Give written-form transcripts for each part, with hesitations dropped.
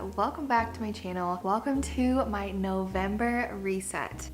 welcome back to my channel. Welcome to my November reset.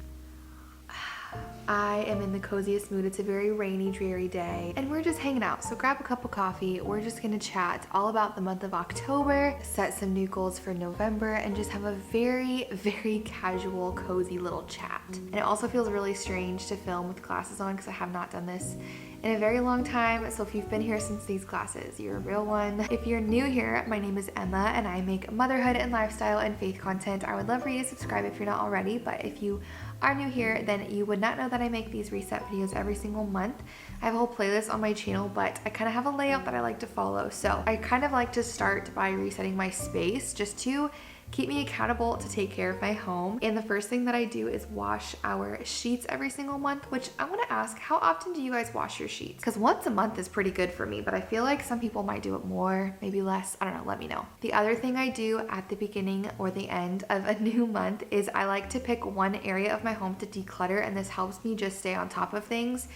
I am in the coziest mood. It's a very rainy, dreary day, and we're just hanging out. So grab a cup of coffee. We're just gonna chat all about the month of October, set some new goals for November, and just have a very, very casual, cozy little chat. And it also feels really strange to film with glasses on because I have not done this in a very long time. So if you've been here since these classes, you're a real one. If you're new here, my name is Emma and I make motherhood and lifestyle and faith content. I would love for you to subscribe if you're not already, but if you are new here, then you would not know that I make these reset videos every single month. I have a whole playlist on my channel, but I kind of have a layout that I like to follow. So I kind of like to start by resetting my space just to keep me accountable to take care of my home. And the first thing that I do is wash our sheets every single month, which I want to ask, how often do you guys wash your sheets? Because once a month is pretty good for me, but I feel like some people might do it more, maybe less. I don't know, let me know. The other thing I do at the beginning or the end of a new month is I like to pick one area of my home to declutter, and this helps me just stay on top of things.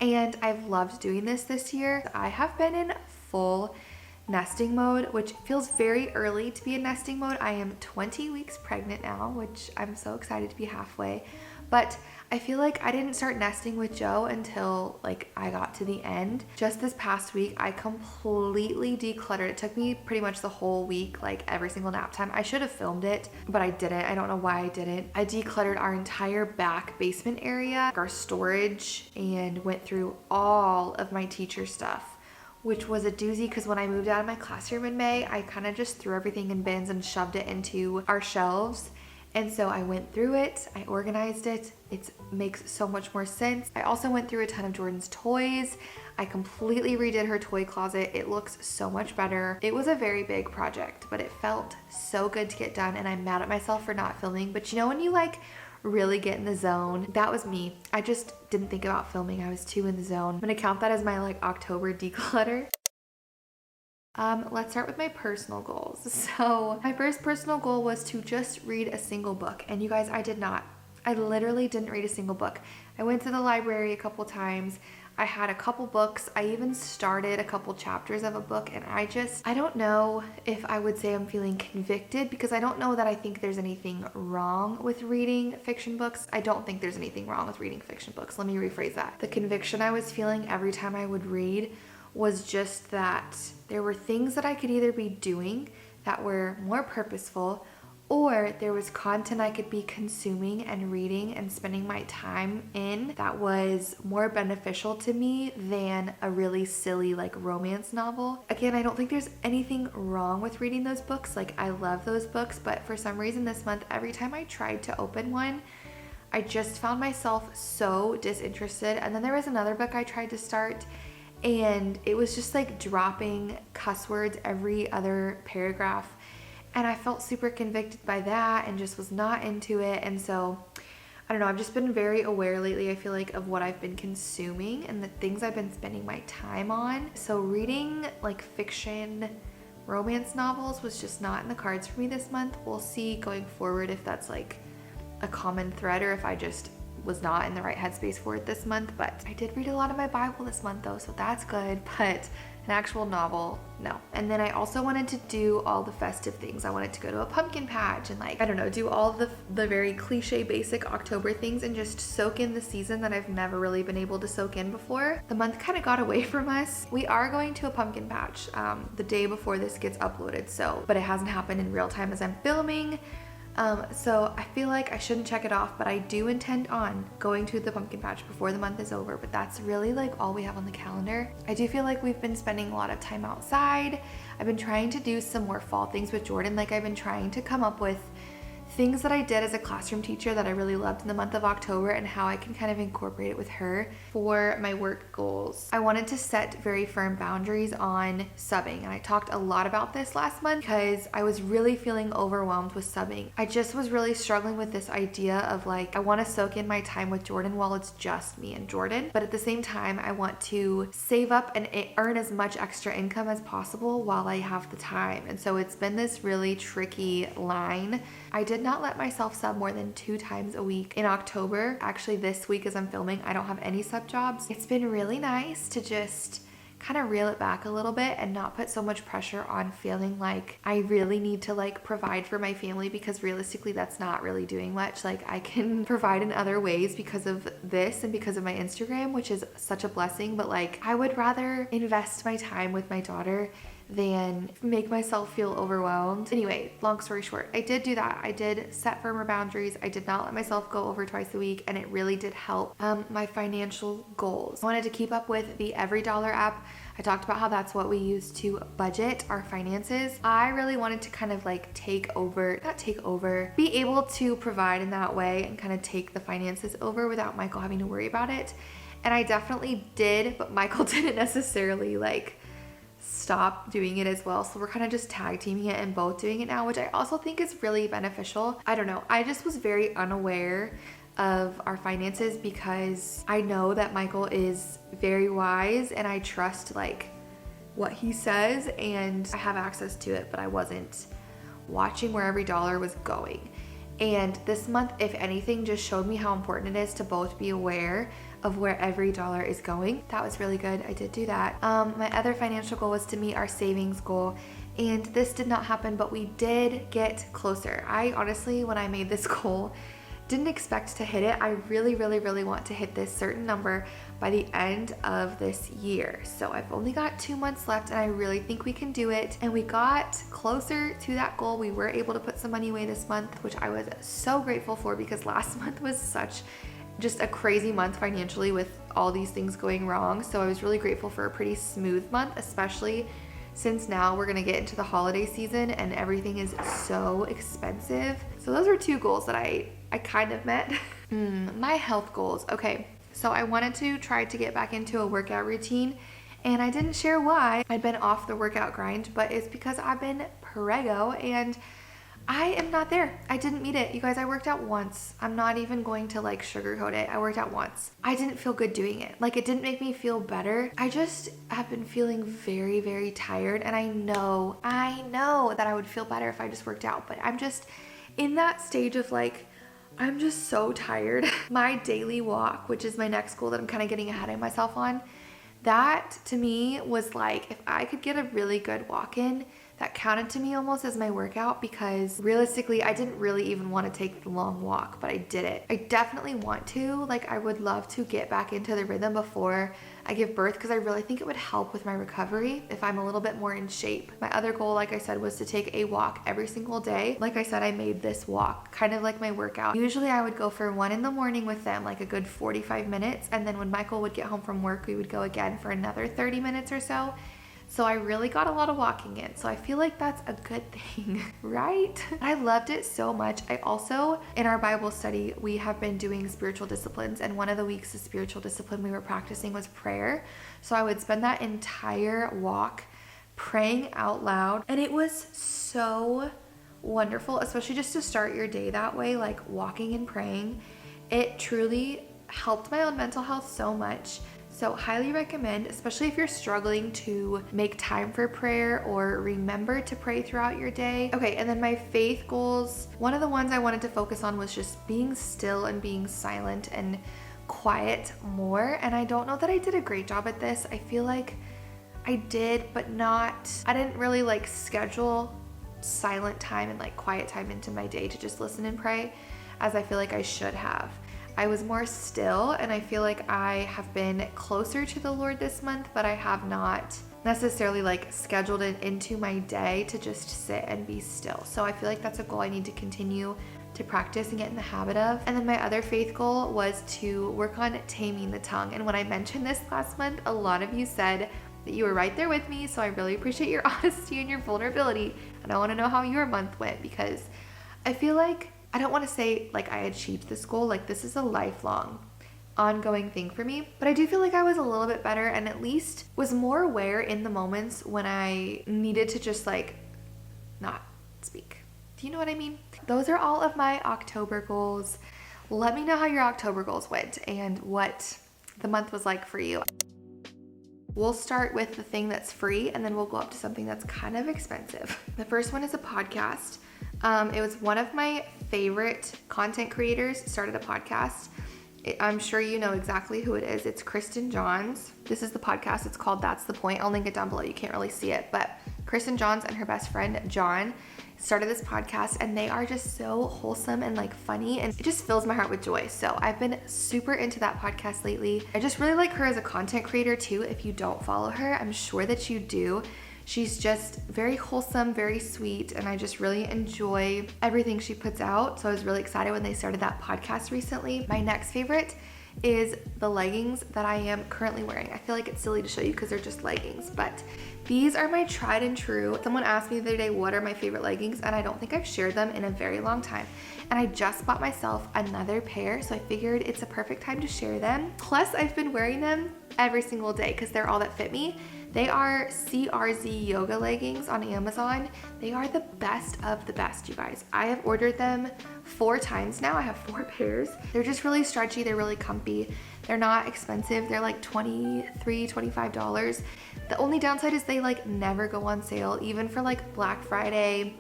And I've loved doing this year. I have been in full nesting mode, which feels very early to be in nesting mode. I am 20 weeks pregnant now, which I'm so excited to be halfway. But I feel like I didn't start nesting with Joe until like I got to the end. Just this past week, I completely decluttered. It took me pretty much the whole week, like every single nap time. I should have filmed it, but I didn't. I don't know why I didn't. I decluttered our entire back basement area, our storage, and went through all of my teacher stuff, which was a doozy because when I moved out of my classroom in May, I kind of just threw everything in bins and shoved it into our shelves. And so I went through it, I organized it. It makes so much more sense. I also went through a ton of Jordan's toys. I completely redid her toy closet. It looks so much better. It was a very big project, but it felt so good to get done, and I'm mad at myself for not filming. But you know when you like really get in the zone? That was me. I just didn't think about filming. I was too in the zone. I'm gonna count that as my like October declutter. Let's start with my personal goals. So my first personal goal was to just read a single book, and you guys, I did not. I literally didn't read a single book. I went to the library a couple times. I had a couple books. I even started a couple chapters of a book, and I don't know if I would say I'm feeling convicted, because I don't know that I think there's anything wrong with reading fiction books. I don't think there's anything wrong with reading fiction books. Let me rephrase that. The conviction I was feeling every time I would read was just that there were things that I could either be doing that were more purposeful, or there was content I could be consuming and reading and spending my time in that was more beneficial to me than a really silly like romance novel. Again, I don't think there's anything wrong with reading those books. Like, I love those books, but for some reason this month, every time I tried to open one, I just found myself so disinterested. And then there was another book I tried to start, and it was just like dropping cuss words every other paragraph. And I felt super convicted by that and just was not into it. And so, I don't know, I've just been very aware lately, I feel like, of what I've been consuming and the things I've been spending my time on. So reading like fiction, romance novels was just not in the cards for me this month. We'll see going forward if that's like a common thread or if I just was not in the right headspace for it this month. But I did read a lot of my Bible this month though, so that's good. But an actual novel, no. And then I also wanted to do all the festive things. I wanted to go to a pumpkin patch and like, I don't know, do all the very cliche basic October things and just soak in the season that I've never really been able to soak in before. The month kind of got away from us. We are going to a pumpkin patch the day before this gets uploaded, so, but it hasn't happened in real time as I'm filming. So I feel like I shouldn't check it off, but I do intend on going to the pumpkin patch before the month is over. But that's really like all we have on the calendar. I do feel like we've been spending a lot of time outside. I've been trying to do some more fall things with Jordan. Like, I've been trying to come up with things that I did as a classroom teacher that I really loved in the month of October and how I can kind of incorporate it with her for my work goals. I wanted to set very firm boundaries on subbing, and I talked a lot about this last month because I was really feeling overwhelmed with subbing. I just was really struggling with this idea of like, I want to soak in my time with Jordan while it's just me and Jordan, but at the same time I want to save up and earn as much extra income as possible while I have the time. And so it's been this really tricky line. I did not let myself sub more than 2 times a week in October. Actually, this week as I'm filming, I don't have any sub jobs. It's been really nice to just kind of reel it back a little bit and not put so much pressure on feeling like I really need to like provide for my family, because realistically that's not really doing much. Like I can provide in other ways because of this and because of my Instagram, which is such a blessing, but like I would rather invest my time with my daughter than make myself feel overwhelmed. Anyway, long story short, I did do that. I did set firmer boundaries. I did not let myself go over twice a week, and it really did help my financial goals. I wanted to keep up with the Every Dollar app. I talked about how that's what we use to budget our finances. I really wanted to kind of like be able to provide in that way and kind of take the finances over without Michael having to worry about it. And I definitely did, but Michael didn't necessarily like stop doing it as well. So we're kind of just tag teaming it and both doing it now, which I also think is really beneficial. I don't know. I just was very unaware of our finances because I know that Michael is very wise and I trust like what he says and I have access to it, but I wasn't watching where every dollar was going. And this month, if anything, just showed me how important it is to both be aware of where every dollar is going. That was really good. I did do that. My other financial goal was to meet our savings goal, and this did not happen, but we did get closer. I honestly, when I made this goal, didn't expect to hit it. I really want to hit this certain number by the end of this year. So I've only got 2 months left and I really think we can do it. And we got closer to that goal. We were able to put some money away this month, which I was so grateful for because last month was such just a crazy month financially with all these things going wrong. So I was really grateful for a pretty smooth month, especially since now we're gonna get into the holiday season and everything is so expensive. So those are 2 goals that I kind of met. My health goals. Okay, so I wanted to try to get back into a workout routine and I didn't share why I'd been off the workout grind, but it's because I've been prego and I am not there. I didn't meet it. You guys, I worked out once. I'm not even going to like sugarcoat it. I worked out once. I didn't feel good doing it. Like it didn't make me feel better. I just have been feeling very tired and I know that I would feel better if I just worked out, but I'm just in that stage of like, I'm just so tired. My daily walk, which is my next goal that I'm kind of getting ahead of myself on, that to me was like, if I could get a really good walk in, that counted to me almost as my workout, because realistically, I didn't really even want to take the long walk, but I did it. I definitely want to, like I would love to get back into the rhythm before I give birth, because I really think it would help with my recovery if I'm a little bit more in shape. My other goal, like I said, was to take a walk every single day. Like I said, I made this walk kind of like my workout. Usually I would go for one in the morning with them, like a good 45 minutes. And then when Michael would get home from work, we would go again for another 30 minutes or so. So I really got a lot of walking in. So I feel like that's a good thing, right? I loved it so much. I also, in our Bible study, we have been doing spiritual disciplines. And one of the weeks of spiritual discipline we were practicing was prayer. So I would spend that entire walk praying out loud. And it was so wonderful, especially just to start your day that way, like walking and praying. It truly helped my own mental health so much. So highly recommend, especially if you're struggling to make time for prayer or remember to pray throughout your day. Okay, and then my faith goals, one of the ones I wanted to focus on was just being still and being silent and quiet more. And I don't know that I did a great job at this. I feel like I did, but I didn't really like schedule silent time and like quiet time into my day to just listen and pray as I feel like I should have. I was more still, and I feel like I have been closer to the Lord this month, but I have not necessarily like scheduled it into my day to just sit and be still. So I feel like that's a goal I need to continue to practice and get in the habit of. And then my other faith goal was to work on taming the tongue. And when I mentioned this last month, a lot of you said that you were right there with me. So I really appreciate your honesty and your vulnerability. And I want to know how your month went, because I feel like I don't want to say like I achieved this goal, like this is a lifelong ongoing thing for me, but I do feel like I was a little bit better and at least was more aware in the moments when I needed to just like not speak. Do you know what I mean? Those are all of my October goals. Let me know how your October goals went and what the month was like for you. We'll start with the thing that's free and then we'll go up to something that's kind of expensive. The first one is a podcast. It was one of my favorite content creators started a podcast, I'm sure you know exactly who it is. It's Kristen Johns. This is the podcast. It's called That's the Point. I'll link it down below. You can't really see it, but Kristen Johns and her best friend John started this podcast, and they are just so wholesome and like funny, and it just fills my heart with joy. So I've been super into that podcast lately. I just really like her as a content creator too. If you don't follow her, I'm sure that you do. She's just very wholesome, very sweet, and I just really enjoy everything she puts out. So I was really excited when they started that podcast recently. My next favorite is the leggings that I am currently wearing. I feel like it's silly to show you because they're just leggings, but these are my tried and true. Someone asked me the other day, what are my favorite leggings? And I don't think I've shared them in a very long time. And I just bought myself another pair, so I figured it's a perfect time to share them. Plus, I've been wearing them every single day because they're all that fit me. They are CRZ yoga leggings on Amazon. They are the best of the best, you guys. I have ordered them 4 times now. I have 4 pairs. They're just really stretchy. They're really comfy. They're not expensive. They're like $23, $25. The only downside is they like never go on sale, even for like Black Friday,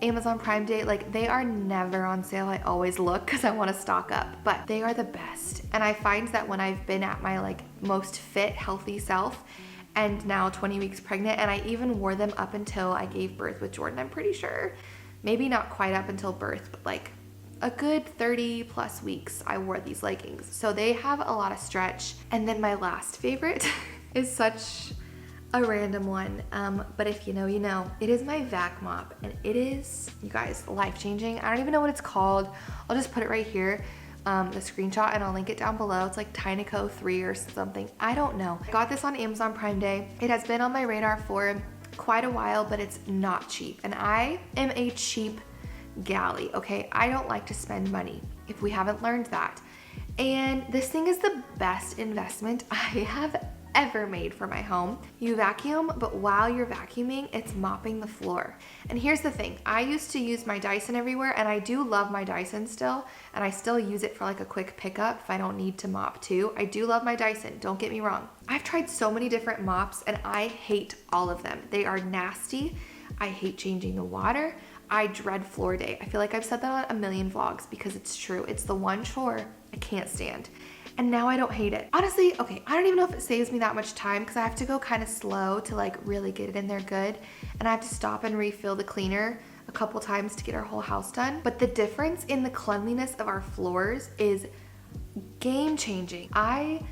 Amazon Prime Day. Like they are never on sale. I always look because I want to stock up, but they are the best. And I find that when I've been at my like most fit, healthy self, and now 20 weeks pregnant, and I even wore them up until I gave birth with Jordan, I'm pretty sure. Maybe not quite up until birth, but like a good 30 plus weeks I wore these leggings. So they have a lot of stretch. And then my last favorite is such a random one, but if you know, you know. It is my vac mop, and it is, you guys, life-changing. I don't even know what it's called. I'll just put it right here. The screenshot, and I'll link it down below. It's like Tineco 3 or something. I don't know. I got this on Amazon Prime Day. It has been on my radar for quite a while, but it's not cheap. And I am a cheap galley, okay? I don't like to spend money, if we haven't learned that. And this thing is the best investment I have ever made for my home. You vacuum, but while you're vacuuming, it's mopping the floor. And here's the thing, I used to use my Dyson everywhere, and I do love my Dyson still, and I still use it for like a quick pickup if I don't need to mop too. I do love my Dyson, don't get me wrong. I've tried so many different mops, and I hate all of them. They are nasty. I hate changing the water. I dread floor day. I feel like I've said that on a million vlogs because it's true. It's the one chore I can't stand. And now I don't hate it. Honestly, okay, I don't even know if it saves me that much time because I have to go kind of slow to like really get it in there good. And I have to stop and refill the cleaner a couple times to get our whole house done. But the difference in the cleanliness of our floors is game changing. I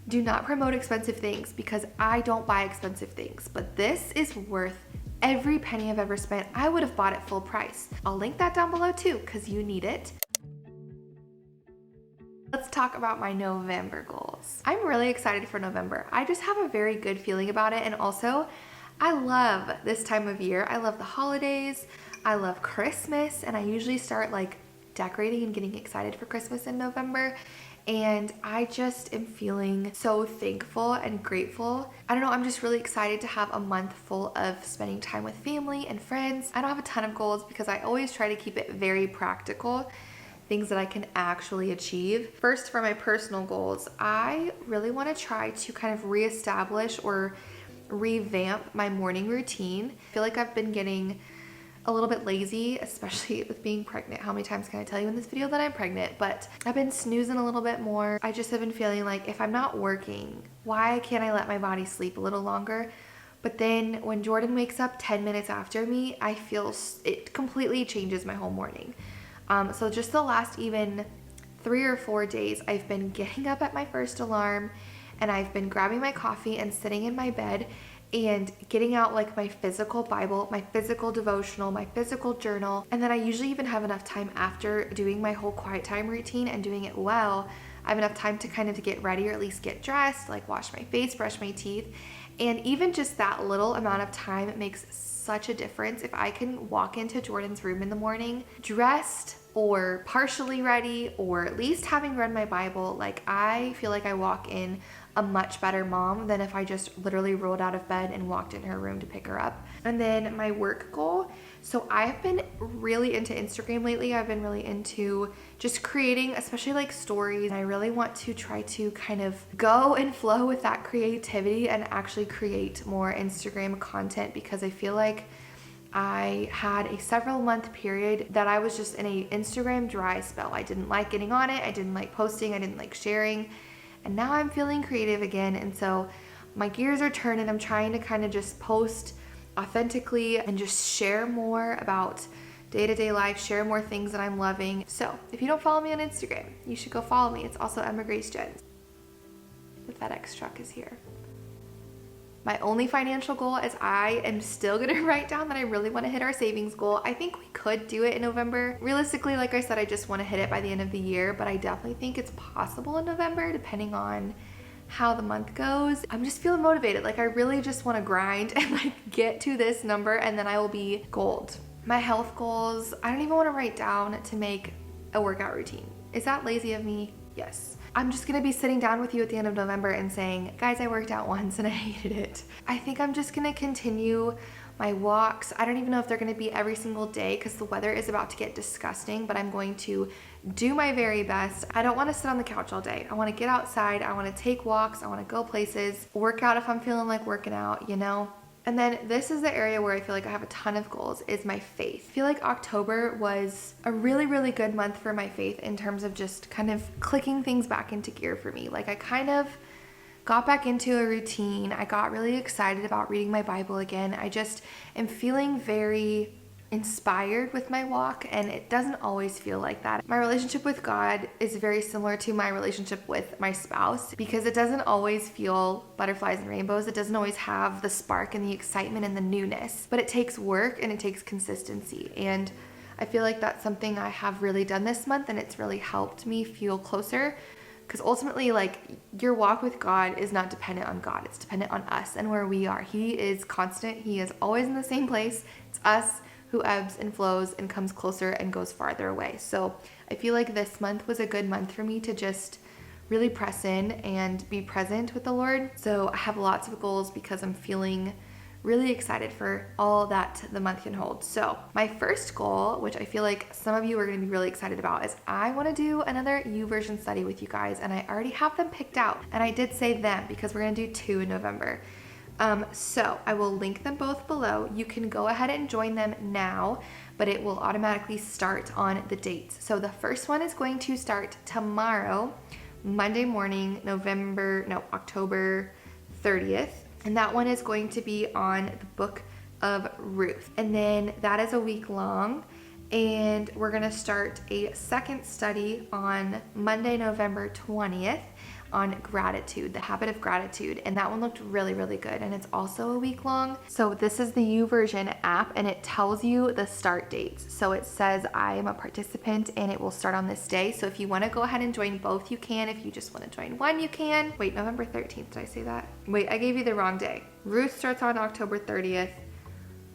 do not promote expensive things because I don't buy expensive things, but this is worth every penny I've ever spent. I would have bought it full price. I'll link that down below too because you need it. Let's talk about my November goals. I'm really excited for November. I just have a very good feeling about it, and also I love this time of year. I love the holidays. I love Christmas, and I usually start like decorating and getting excited for Christmas in November. And I just am feeling so thankful and grateful. I don't know, I'm just really excited to have a month full of spending time with family and friends. I don't have a ton of goals because I always try to keep it very practical, things that I can actually achieve. First, for my personal goals, I really want to try to kind of reestablish or revamp my morning routine. I feel like I've been getting a little bit lazy, especially with being pregnant. How many times can I tell you in this video that I'm pregnant? But I've been snoozing a little bit more. I just have been feeling like if I'm not working, why can't I let my body sleep a little longer? But then when Jordan wakes up 10 minutes after me, I feel it completely changes my whole morning. So just the last even 3 or 4 days, I've been getting up at my first alarm, and I've been grabbing my coffee and sitting in my bed and getting out like my physical Bible, my physical devotional, my physical journal. And then I usually even have enough time after doing my whole quiet time routine and doing it well. I have enough time to kind of get ready, or at least get dressed, like wash my face, brush my teeth. And even just that little amount of time makes such a difference. If I can walk into Jordan's room in the morning dressed or partially ready, or at least having read my Bible, like I feel like I walk in a much better mom than if I just literally rolled out of bed and walked in her room to pick her up. And then my work goal. So I've been really into Instagram lately. I've been really into just creating, especially like stories. I really want to try to kind of go and flow with that creativity and actually create more Instagram content, because I feel like I had a several month period that I was just in a Instagram dry spell. I didn't like getting on it. I didn't like posting. I didn't like sharing. And now I'm feeling creative again. And so my gears are turning. I'm trying to kind of just post authentically and just share more about day-to-day life, share more things that I'm loving. So if you don't follow me on Instagram, you should go follow me. It's also Emma Grace Jens. The FedEx truck is here. My only financial goal is I am still gonna write down that I really wanna hit our savings goal. I think we could do it in November. Realistically, like I said, I just wanna hit it by the end of the year, but I definitely think it's possible in November, depending on how the month goes. I'm just feeling motivated. Like I really just wanna grind and like get to this number, and then I will be gold. My health goals, I don't even wanna write down to make a workout routine. Is that lazy of me? Yes. I'm just gonna be sitting down with you at the end of November and saying, guys, I worked out once and I hated it. I think I'm just gonna continue my walks. I don't even know if they're gonna be every single day because the weather is about to get disgusting, but I'm going to do my very best. I don't wanna sit on the couch all day. I wanna get outside. I wanna take walks. I wanna go places, work out if I'm feeling like working out, you know? And then this is the area where I feel like I have a ton of goals, is my faith. I feel like October was a really, really good month for my faith in terms of just kind of clicking things back into gear for me. Like I kind of got back into a routine. I got really excited about reading my Bible again. I just am feeling very inspired with my walk, and it doesn't always feel like that. My relationship with God is very similar to my relationship with my spouse because it doesn't always feel butterflies and rainbows. It doesn't always have the spark and the excitement and the newness, but it takes work and it takes consistency. And I feel like that's something I have really done this month, and it's really helped me feel closer. Because ultimately, like, your walk with God is not dependent on God. It's dependent on us and where we are. He is constant. He is always in the same place. It's us who ebbs and flows and comes closer and goes farther away. So I feel like this month was a good month for me to just really press in and be present with the Lord. So I have lots of goals because I'm feeling really excited for all that the month can hold. So my first goal, which I feel like some of you are going to be really excited about, is I want to do another Youversion study with you guys, and I already have them picked out. And I did say them because we're going to do 2 in November. So I will link them both below. You can go ahead and join them now, but it will automatically start on the dates. So the first one is going to start tomorrow, Monday morning, October 30th. And that one is going to be on the book of Ruth. And then that is a week long. And we're going to start a second study on Monday, November 20th on gratitude, the habit of gratitude. And that one looked really, really good. And it's also a week long. So this is the Youversion app, and it tells you the start dates. So it says I am a participant and it will start on this day. So if you want to go ahead and join both, you can. If you just want to join one, you can. Wait, November 13th, did I say that? Wait, I gave you the wrong day. Ruth starts on October 30th.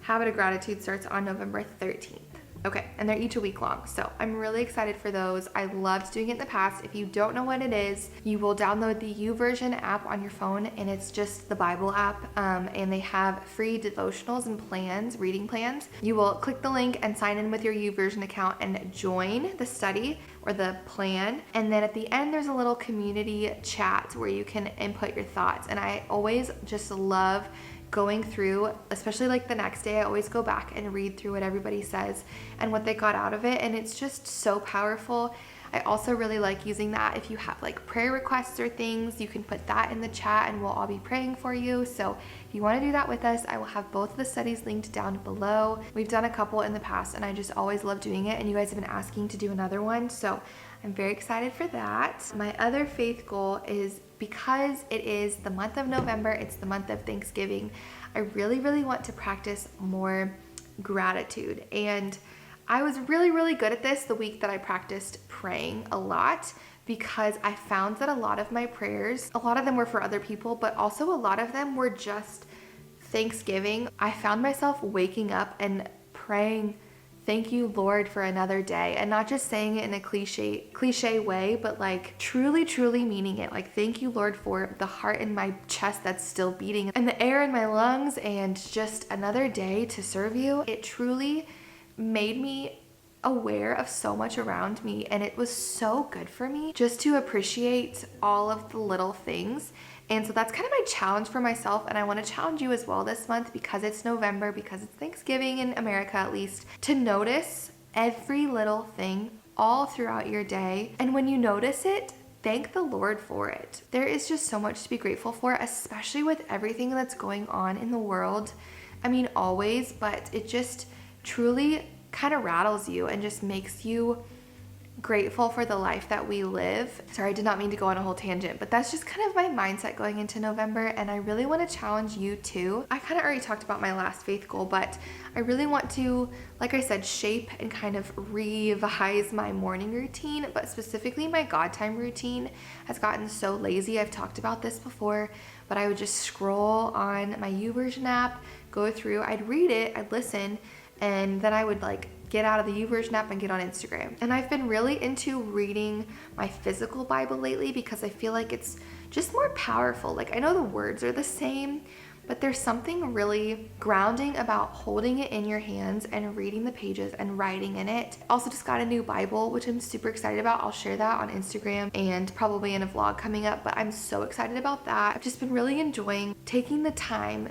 Habit of gratitude starts on November 13th. Okay, and they're each a week long. So I'm really excited for those. I loved doing it in the past. If you don't know what it is, you will download the Youversion app on your phone, and it's just the Bible app. And they have free devotionals and plans, reading plans. You will click the link and sign in with your Youversion account and join the study or the plan. And then at the end, there's a little community chat where you can input your thoughts. And I always just love going through, especially like the next day, I always go back and read through what everybody says and what they got out of it, and it's just so powerful. I also really like using that if you have like prayer requests or things, you can put that in the chat and we'll all be praying for you. So if you want to do that with us, I will have both of the studies linked down below. We've done a couple in the past and I just always love doing it, and you guys have been asking to do another one, so I'm very excited for that. My other faith goal is, because it is the month of November, it's the month of Thanksgiving, I really, really want to practice more gratitude. And I was really, really good at this the week that I practiced praying a lot, because I found that a lot of my prayers, a lot of them were for other people, but also a lot of them were just Thanksgiving. I found myself waking up and praying, thank you, Lord, for another day. And not just saying it in a cliche way, but like truly, truly meaning it. Like, thank you, Lord, for the heart in my chest that's still beating and the air in my lungs and just another day to serve you. It truly made me aware of so much around me, and it was so good for me just to appreciate all of the little things. And so that's kind of my challenge for myself, and I want to challenge you as well this month, because it's November, because it's Thanksgiving in America at least, to notice every little thing all throughout your day. And when you notice it, thank the Lord for it. There is just so much to be grateful for, especially with everything that's going on in the world. I mean, always, but it just truly kind of rattles you and just makes you grateful for the life that we live. Sorry, I did not mean to go on a whole tangent, but that's just kind of my mindset going into November, and I really want to challenge you too. I kind of already talked about my last faith goal, but I really want to, like I said, shape and kind of revise my morning routine, but specifically my God time routine has gotten so lazy. I've talked about this before, but I would just scroll on my Youversion app, go through, I'd read it, I'd listen, and then I would like get out of the Youversion app and get on Instagram. And I've been really into reading my physical Bible lately because I feel like it's just more powerful. Like, I know the words are the same, but there's something really grounding about holding it in your hands and reading the pages and writing in it. Also just got a new Bible, which I'm super excited about. I'll share that on Instagram and probably in a vlog coming up, but I'm so excited about that. I've just been really enjoying taking the time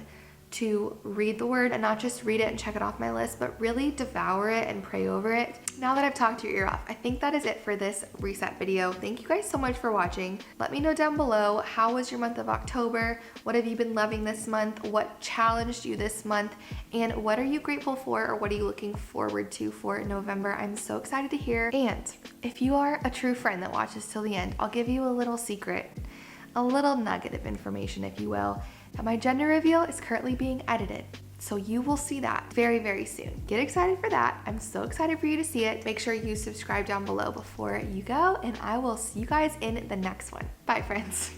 to read the word and not just read it and check it off my list, but really devour it and pray over it. Now that I've talked your ear off, I think that is it for this reset video. Thank you guys so much for watching. Let me know down below, how was your month of October? What have you been loving this month? What challenged you this month? And what are you grateful for, or what are you looking forward to for November? I'm so excited to hear. And if you are a true friend that watches till the end, I'll give you a little secret, a little nugget of information, if you will. And my gender reveal is currently being edited, so you will see that very, very soon. Get excited for that. I'm so excited for you to see it. Make sure you subscribe down below before you go, and I will see you guys in the next one. Bye, friends.